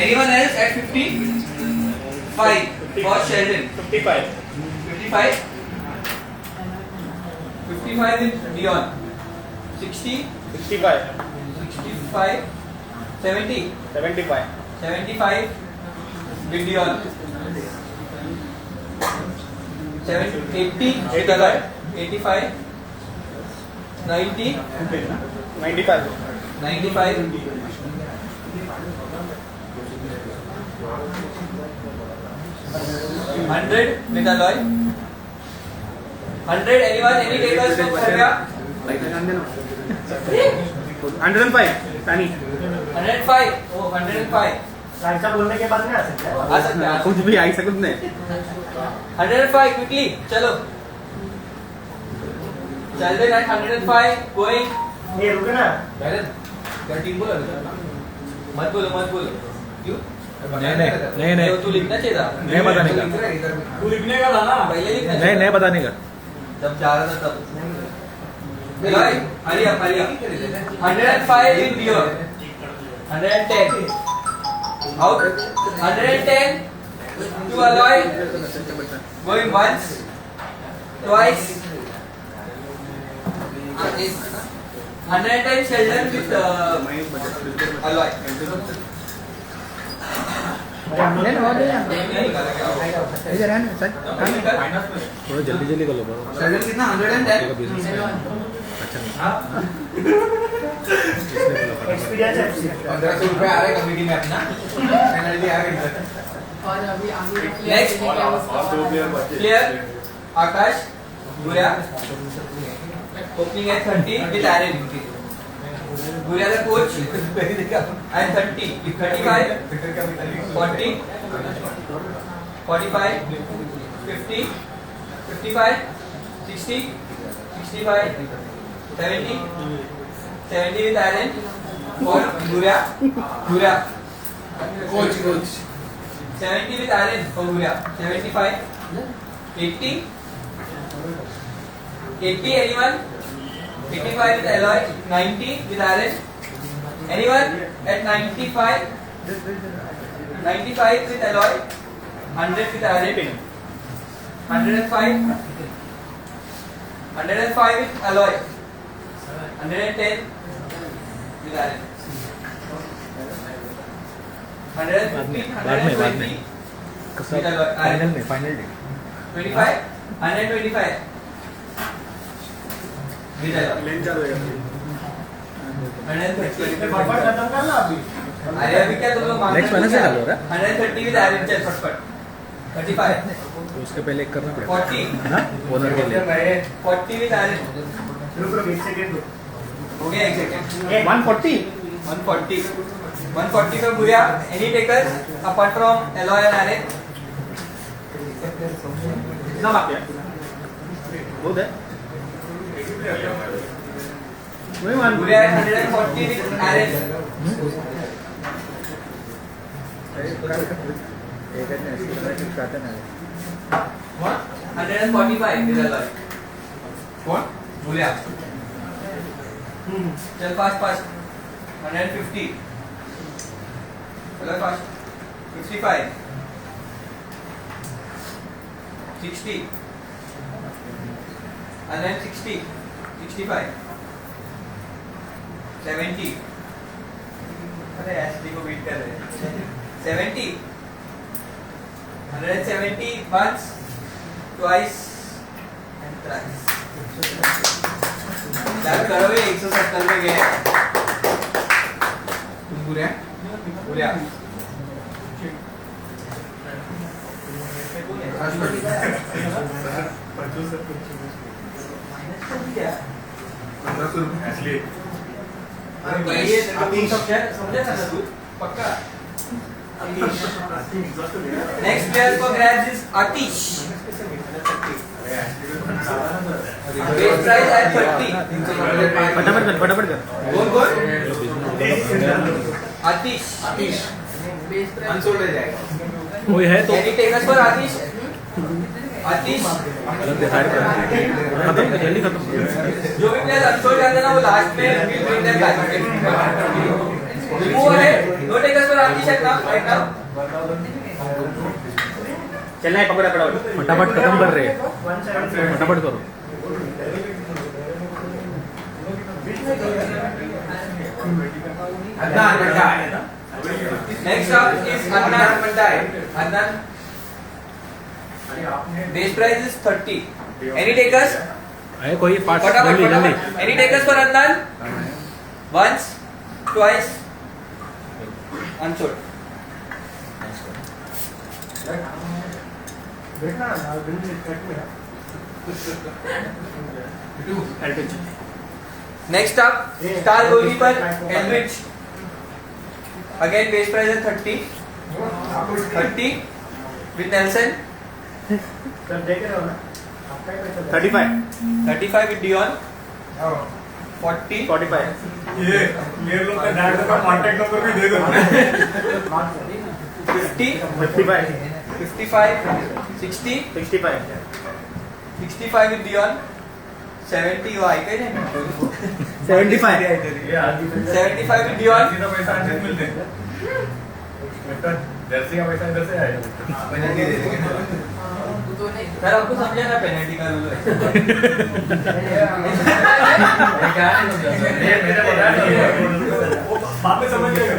Speaker 3: Anyone else at 50? 5 for Sheldon.
Speaker 4: 55
Speaker 3: 55? 55 with Dion. 60?
Speaker 4: 65
Speaker 3: 65, 70,
Speaker 4: 75.
Speaker 3: 75, Vindiol. 80, 85, 90,
Speaker 4: 95.
Speaker 3: 95, 100 with alloy. 100, anyone, any takers from Korea?
Speaker 4: 105. Tani.
Speaker 3: 105, oh 105.
Speaker 2: ऐसा बोलने के बाद नहीं आ सकता है।
Speaker 3: आ सकते हैं।
Speaker 4: कुछ भी आई सकत नहीं.
Speaker 3: 105 quickly, चलो. चल रहे हैं 105, going.
Speaker 2: ये रुके ना।
Speaker 3: क्या टीम बोला? मत बोलो. क्यों?
Speaker 5: नहीं
Speaker 3: तो तू लिखना चाहिए था.
Speaker 5: नहीं बताने का.
Speaker 4: तू लिखने का था ना.
Speaker 3: पहले लिखना
Speaker 5: नहीं
Speaker 3: चाहिए.
Speaker 5: नहीं बताने का.
Speaker 3: जब जा रहा था तब. Alloy, hurry up. 105 in pure. 110. Out. 110 to alloy. Going once, twice. 110 Sheldon with alloy.
Speaker 5: इधर है ना सर. थोड़ा जल्दी जल्दी कर लो बरो.
Speaker 3: Sheldon कितना 110?
Speaker 2: एक्सपीरियंस है।
Speaker 1: 1500 रुपए आ रहे कमेटी में अपना पेनल्टी आ गई sir.
Speaker 3: Next, clear. Akash, Guria. Opening at 30 with Aaron. Guria the coach. And 30, 35, 40, 45, 50, 55, 60, 65, 70, 70 with Aaron. For Guria.
Speaker 1: Coach
Speaker 3: 70 with Aaron for Guria. 75, 80, 80 anyone? 85 with Alloy. 90 with Aaron. Anyone at 95? 95 with Alloy. 100 with Aaron. 105. 105 with Alloy. 110 with Aaron. 150,
Speaker 5: बाद में
Speaker 3: 120 with Alloy.
Speaker 5: Final में final day.
Speaker 3: 25, 125 with Alloy. 130.
Speaker 2: फटाफट खत्म कर लो अभी।
Speaker 3: अरे अभी क्या तुम लोग मानते
Speaker 5: Next वाला से डालो रे.
Speaker 3: 130 with Aaron चल फटफट. 35,
Speaker 5: तो उसके पहले एक करना पड़ेगा.
Speaker 3: 40,
Speaker 5: हाँ ओनर के लिए.
Speaker 3: 40 with Aaron.
Speaker 2: रुक एक सेकंड रुक।
Speaker 3: हो गया एक second.
Speaker 4: 140.
Speaker 3: 140. 140 for Guria. Any takers apart from Alloy and Aaron?
Speaker 4: कितना बाकी है? बहुत है. वही मान.
Speaker 3: Guria at 140 with Aaron.
Speaker 5: एक है ना चिपकाते ना.
Speaker 3: 145 with Alloy.
Speaker 1: कौन?
Speaker 3: Guria. चल fast. 150. Alloy fast. 55. 60. 160. 65. 70. अरे एसडी को बीट कर रहे हैं. 70. 170 once, twice and thrice. यार करो ये 170 पे गए.
Speaker 1: तुम बुरे हैं?
Speaker 3: बोलिया. अरे भाई ये समझा था ना तू पक्का. Next player for grabs is Atish. Base price at 30.
Speaker 5: फटाफट कर.
Speaker 3: कौन? Atish.
Speaker 1: अनसोल्ड रह जाएगा.
Speaker 5: कोई है तो
Speaker 3: Any takers for Atish? Atish.
Speaker 5: अलग डिसाइड कर. खत्म जल्दी खत्म.
Speaker 3: जो भी प्लेयर अनसोल्ड जाते हैं ना वो लास्ट में will win their back. Remove है. No takers for Atish at now. Right now.
Speaker 4: चलना है पकड़ा पड़ा.
Speaker 5: फटाफट खत्म कर रहे हैं.
Speaker 2: 170
Speaker 5: फटाफट करो.
Speaker 1: Adnan Mandai.
Speaker 3: Next up is Adnan Mandai. Adnan. Base price is 30. Any takers?
Speaker 5: अरे कोई पार्ट
Speaker 3: फटाफट फटाफट. Any takers for Adnan? Once, twice, unsold.
Speaker 2: देखना ना बिल्कुल कट में
Speaker 3: Next up, star goalkeeper Elrich. Again base price is 30. 30 with Nelson.
Speaker 2: Sir देख रहे हो ना आपका ही पैसा
Speaker 6: 35
Speaker 3: 35 with Dion. 40.
Speaker 6: 45
Speaker 4: ये मेरे लोग का डैड का कांटेक्ट नंबर भी दे दो
Speaker 3: 50.
Speaker 6: 55
Speaker 3: 55. 60.
Speaker 6: 65
Speaker 3: 65 with Dion. 70 वो आई कहीं नहीं.
Speaker 6: 75
Speaker 3: 75 with Dion.
Speaker 4: का पैसा नहीं मिलते जर्सी का पैसा इधर से आएगा
Speaker 1: पेनल्टी दे देंगे ना.
Speaker 3: सर आपको समझा ना पेनल्टी का रूल है.
Speaker 4: मेरे बताया वो बाद में समझ जाएगा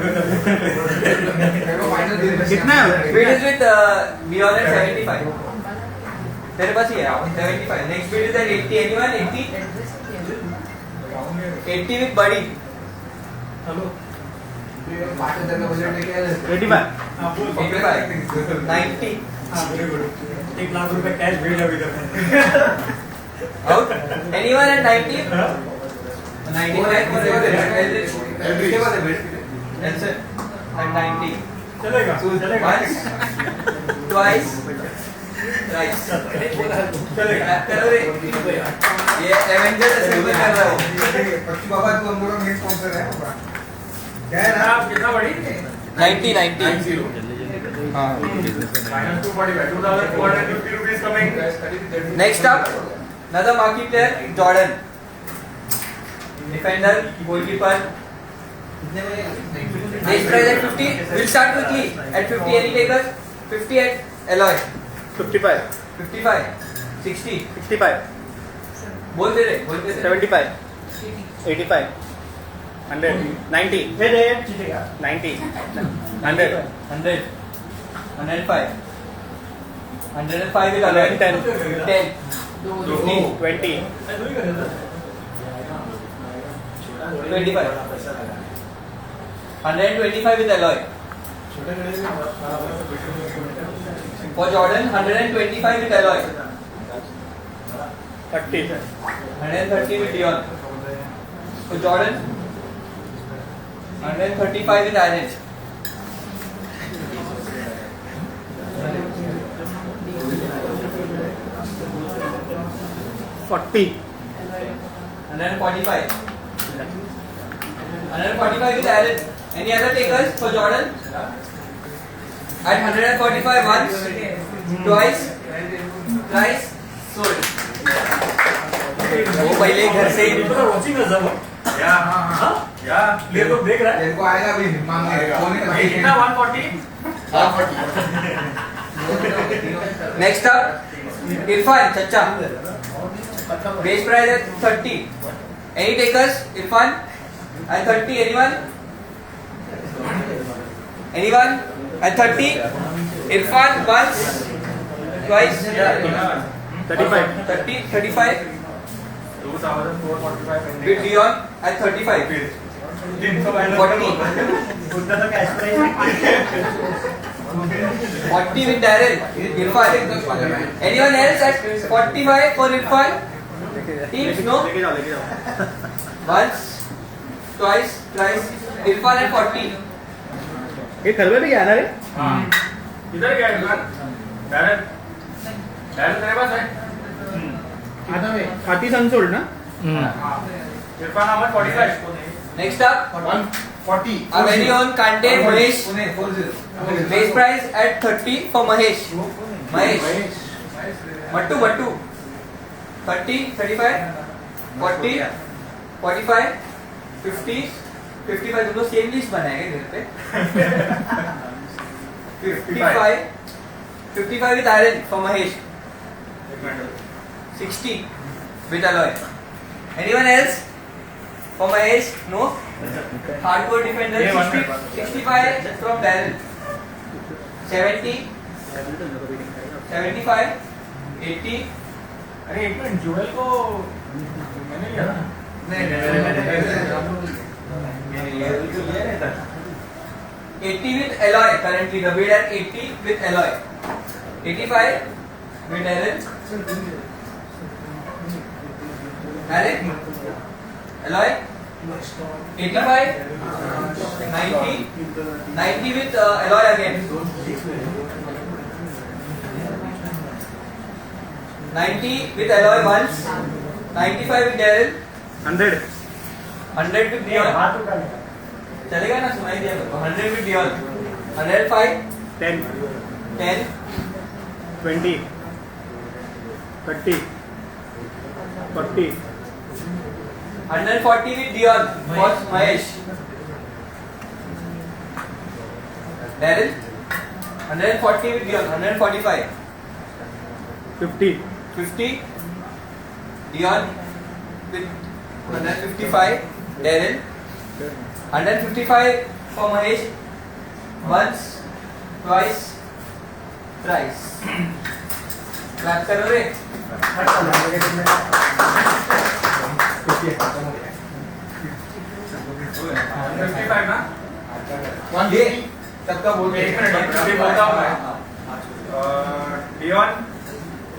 Speaker 1: फाइनल दे देंगे.
Speaker 6: कितना है
Speaker 3: Bid is with Dion at 75. तेरे पास ही है 75. Next bid is at 80. Anyone 80? 80 with Buddy.
Speaker 1: Partner का बजट लेके आए.
Speaker 6: 85
Speaker 3: 85. 90.
Speaker 4: 1 लाख रुपए कैश भेज अभी तक
Speaker 3: Out. Anyone at 90? 95 for Elrich.
Speaker 1: किसके पास है bid?
Speaker 3: Nelson at 90.
Speaker 4: चलेगा चलेगा
Speaker 3: Once, twice, thrice.
Speaker 4: चलेगा
Speaker 3: करो रे. ये Avengers असेंबल कर रहा हूँ.
Speaker 1: पक्षी बाबा तू हम लोग का मेन स्पॉन्सर है. क्या है ना?
Speaker 4: आप कितना बड़ी
Speaker 3: 90.
Speaker 4: Final 245 2450 rupees coming
Speaker 3: Next up, another marquee player, Jordan. Defender, goalkeeper. Base price at 50. We'll start quickly. At 50, any takers? 50 at Alloy.
Speaker 6: 55
Speaker 3: 55. 60.
Speaker 6: 65
Speaker 3: बोलते रहे.
Speaker 6: 75 85 100 90
Speaker 2: ये दे जीतेगा
Speaker 6: 90 100
Speaker 3: 100. 105. 105 with Alloy.
Speaker 6: 10
Speaker 3: 10.
Speaker 6: 20
Speaker 3: 25. 125 with Alloy. For Jordan, 125 with Alloy.
Speaker 6: 30
Speaker 3: 130 with Dion. For Jordan, 135 with Anish.
Speaker 6: $40
Speaker 3: 145. 145 with Aaron. Any other takers for Jordan? At 145 once, twice, thrice, sold. वो पहले घर से ही
Speaker 4: watching है सब या प्लेयर लोग देख रहा है
Speaker 1: तेरे को आएगा भी मांगने. फोन ही कर
Speaker 4: कितना 140
Speaker 3: Next up, Irfan Chacha. Base price at 30. Any takers? Irfan at 30. Anyone? Anyone at 30? Irfan once, twice,
Speaker 6: 35
Speaker 3: 30, 35.
Speaker 4: 2445
Speaker 3: With Dion at 35. 40.
Speaker 2: उतना तो cash price
Speaker 3: 40 with Darren. Irfan. Anyone else at 45 for Irfan? Teams, no?
Speaker 6: लेके जाओ
Speaker 3: Once, twice, thrice. Irfan at 40.
Speaker 6: ये खलबे भी क्या है ना रे
Speaker 4: इधर क्या है डायरेक्ट डायरेक्ट तेरे पास है
Speaker 2: आधा में
Speaker 6: खाती अनसोल्ड ना
Speaker 4: Irfan Ahmad 45
Speaker 3: Next up,
Speaker 1: 140.
Speaker 3: our very own Kante Mahesh.
Speaker 1: Pune 40.
Speaker 3: Base price at 30 for Mahesh. Mahesh. Mattu. 30, 35, 40, 45, 50, 55. तुम लोग सेम लिस्ट बनाएंगे घर पे. 55 with Aaron for Mahesh. 60 with Alloy. Anyone else? For Mahesh, no. Hardcore defender,
Speaker 4: Yeah,
Speaker 3: 65 from Darren. 70, 75, 80.
Speaker 4: अरे एक minute Joel को मैंने लिया ना
Speaker 3: नहीं 80 with alloy currently the bid at 80 with alloy. 85 with Darren. Darren alloy. 85 90 with alloy again. 90 with alloy once. 95 with Darren.
Speaker 6: 100
Speaker 3: 100 with Dion.
Speaker 2: हाथ उठा ले
Speaker 3: चलेगा ना सुनाई दिया मेरे को 100 with Dion. 105
Speaker 6: 10
Speaker 3: 10
Speaker 6: 20 30 40
Speaker 3: 140 with Dion for Mahesh. Darren 140 with Dion. 145
Speaker 6: 50
Speaker 3: 50 Dion with 155 Darren. 155 for Mahesh. Once, twice, thrice. Clap करो रे.
Speaker 4: फिफ्टी फाइव ना
Speaker 1: ये सबका बोल
Speaker 4: एक मिनट अभी बोलता हूँ मैं Dion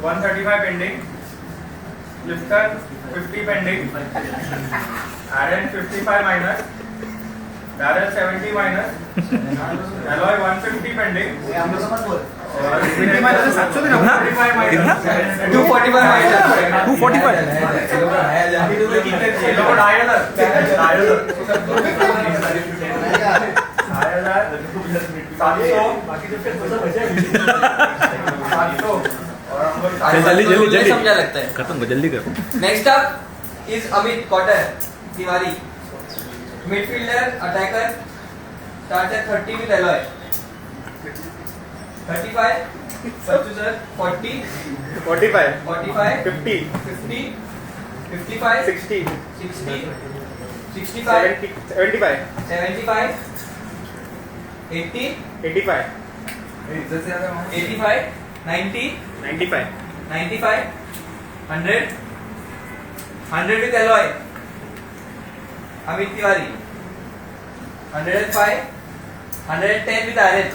Speaker 4: 135 pending Lifton 50 pending RN 55 minus Darryl 70 minus Eloy 150 pending
Speaker 2: हम लोग समझ बोल
Speaker 4: और
Speaker 6: 20 माइनस 700 देना
Speaker 4: 45 माइनस
Speaker 3: 245 minus.
Speaker 6: 245
Speaker 4: ये लोग डायल
Speaker 3: जल्दी समझा लगता है.
Speaker 5: खत्म कर जल्दी कर
Speaker 3: Next up is Amit Kotter Tiwari. Midfielder, attacker. Starts at 30 with alloy. 35. Sir. 40.
Speaker 6: 45
Speaker 3: 45.
Speaker 6: 50
Speaker 3: 50. 55.
Speaker 6: 60
Speaker 3: 60. 65.
Speaker 6: 75
Speaker 3: 75. 80.
Speaker 6: 85
Speaker 3: 85. 90.
Speaker 6: 95
Speaker 3: 95. 100. 100 with alloy. Amit Tiwari. 105. 110 with iron.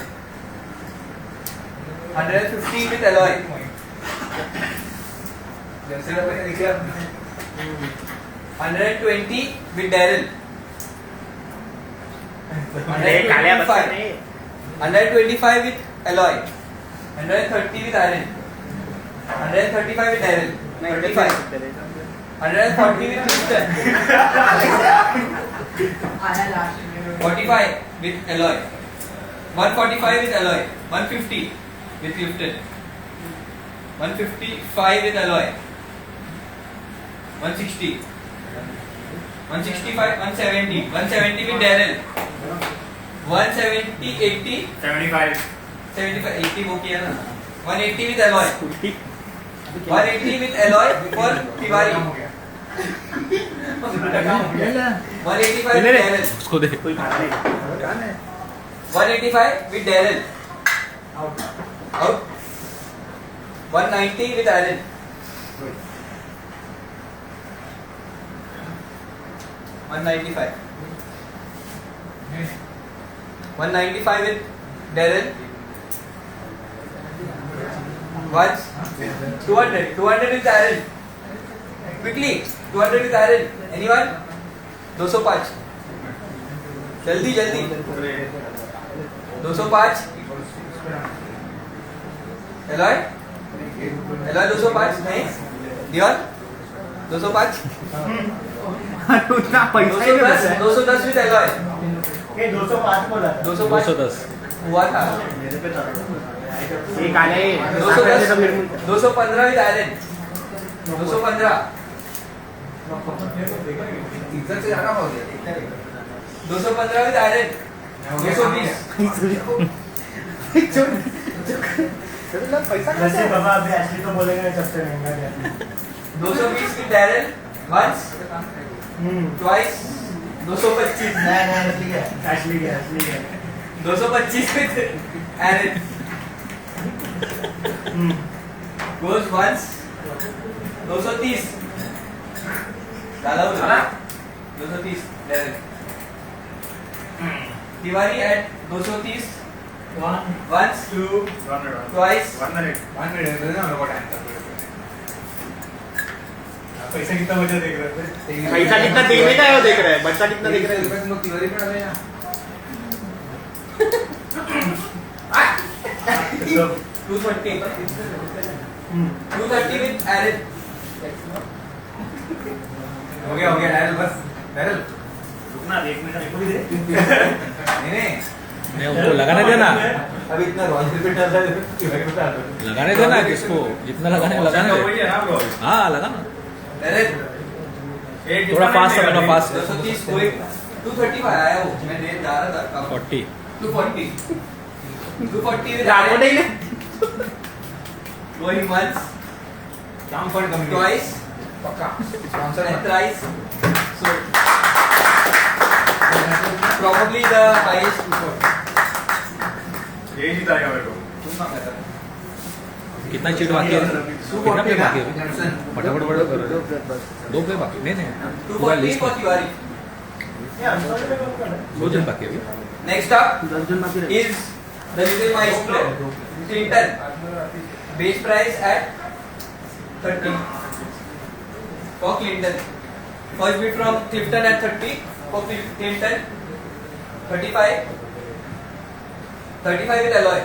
Speaker 3: 115 with alloy. 120 with Darren. 125. 125 with alloy. 130 with iron. 135 with Darren. 95. 140 with Clifton. 45 with alloy. 145 with alloy. 150 with Clifton. 155 with alloy. 160. 165, 170. 170 with Darren. 170, 80.
Speaker 4: 75
Speaker 3: 75, 80 वो किया ना. 180 with alloy. 180 with alloy for Tiwari. 185 with Darren.
Speaker 5: उसको दे
Speaker 3: 185 with Darren. Out. 190 with Aaron. 195. 195 with Darren. Once. 200. 200 with Aaron. Quickly. 200 with Aaron. Anyone? 205. जल्दी जल्दी. 205. Eloy? Eloy 205 नहीं? Dion? 205?
Speaker 6: उतना पैसा ही नहीं बचा है
Speaker 3: 210 with Eloy.
Speaker 2: ये 205 बोला था
Speaker 3: 205
Speaker 5: 210
Speaker 3: हुआ था.
Speaker 6: ये काले
Speaker 3: 215 with Aaron. 215. 215 with Aaron. 220.
Speaker 6: पैसा
Speaker 2: वैसे बाबा अभी असली तो बोलेंगे सबसे महंगा दिया
Speaker 3: 220 with Darren once. ट्वाइस 225
Speaker 2: ठीक है असली है
Speaker 3: 225 with Aaron goes once 230 डाला हो 230 Darren Tiwari at 230 once twice
Speaker 1: 100 पैसा कितना बचा देख रहे थे
Speaker 6: पैसा कितना देने का है वो देख रहा है बच्चा कितना देख रहा है
Speaker 1: तुम लोग तिवारी पे डाले ना
Speaker 3: 230 with Aaron
Speaker 1: हो गया डायल बस डायल
Speaker 2: रुकना देखने का देखो भी दे
Speaker 1: नहीं
Speaker 5: नहीं उनको लगाने देना
Speaker 1: अभी इतना रॉयल पे डाल रहा है तिवारी पे डाल रहा
Speaker 5: लगाने देना किसको जितना लगाने है, लगाने दे हाँ लगाना
Speaker 3: Darren
Speaker 5: थोड़ा फास्ट करना फास्ट
Speaker 3: 230 कोई 235 आया वो मैं देख जा रहा था
Speaker 5: 40
Speaker 3: 240 with
Speaker 6: रामो
Speaker 3: Aaron
Speaker 6: नहीं ले
Speaker 3: going once
Speaker 1: काम फंड कम
Speaker 3: twice
Speaker 1: पक्का sponsor
Speaker 3: and thrice so probably the highest
Speaker 4: ये जिताएगा मेरे को
Speaker 5: कितना चीट बाकी है कितना प्ले बाकी है फटाफट फटाफट करो 2 प्ले बाकी नहीं नहीं पूरा
Speaker 3: 240
Speaker 5: लिस्ट
Speaker 3: for Tiwari
Speaker 5: 2 जन बाकी है अभी
Speaker 3: next up is the little mice player Clinton base price at 30 for Clinton first bid from Clifton at 30 for Clinton 35 with alloy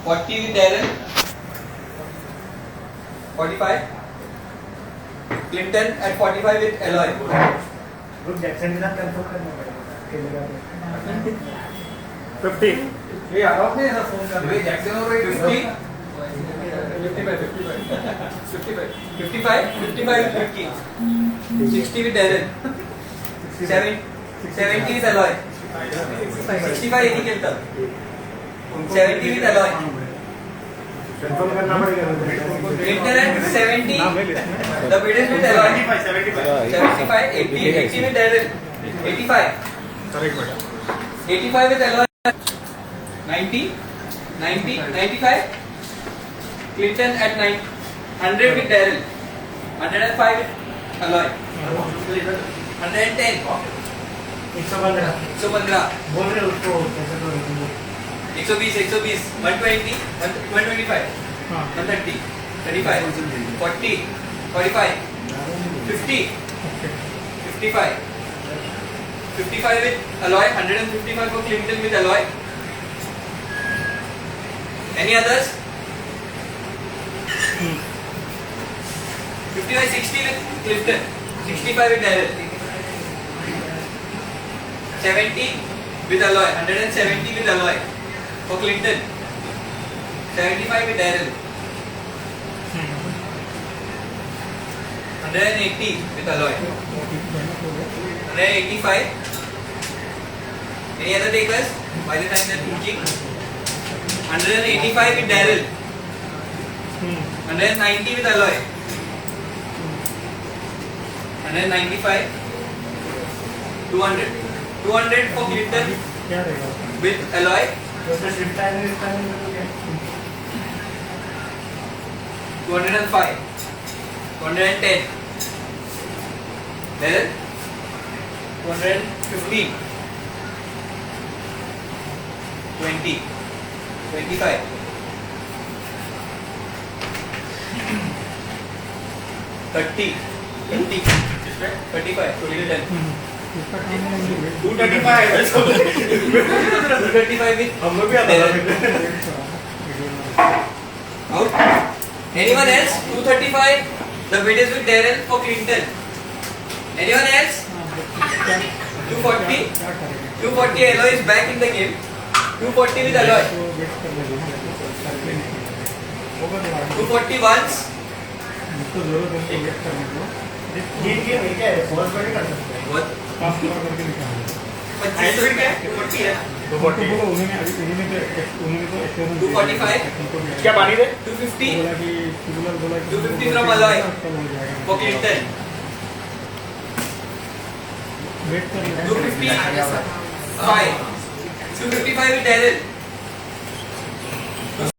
Speaker 3: 40 with Darren 45 Clinton at 45 with alloy
Speaker 2: रुक Jackson के साथ confirm करना पड़ेगा खेलेगा
Speaker 6: 50
Speaker 1: ये आराम से ऐसा फोन कर भाई जैक्सन और
Speaker 3: 50 55 with Ricky 60 with Darren 70 with alloy 65 80 खेलता 70 with alloy
Speaker 2: कंफर्म करना पड़ेगा
Speaker 3: Clinton at 70 the bid is with alloy 75 80 with Darren 85 with alloy 90 95 Clinton at 100 with Darren 105 with alloy 110
Speaker 2: 115 बोल रहे उसको कैसे तो
Speaker 3: 120 120 125 130 35 40 45 50 55 with alloy 155 for Clinton with alloy any others 50 60 with Clifton 65 with Darren 70 with alloy 170 with alloy for Clinton 75 with Darren 180 with alloy 185 any other takers by the time they're thinking 185 with Darren 190 with alloy 195 200 for Clinton
Speaker 2: क्या रहेगा
Speaker 3: with alloy
Speaker 2: तो shift time
Speaker 3: 205 210 Darren 215 20 25 30 20 35 Clinton
Speaker 6: 235
Speaker 3: 225 with
Speaker 6: हम लोग भी आता
Speaker 3: out. Anyone else? 235. The bid is with Darren for Clinton. Anyone else? 240. 240 alloy is back in the game. 240 with alloy. 240 once.
Speaker 2: जीत के नहीं क्या है फॉर्स बड़ी कर सकते हैं
Speaker 3: What? 25 तो क्या? 240 है. 245.
Speaker 6: क्या पानी दे
Speaker 3: 250. 250 from Aloy for Clinton. 255 with Daryl.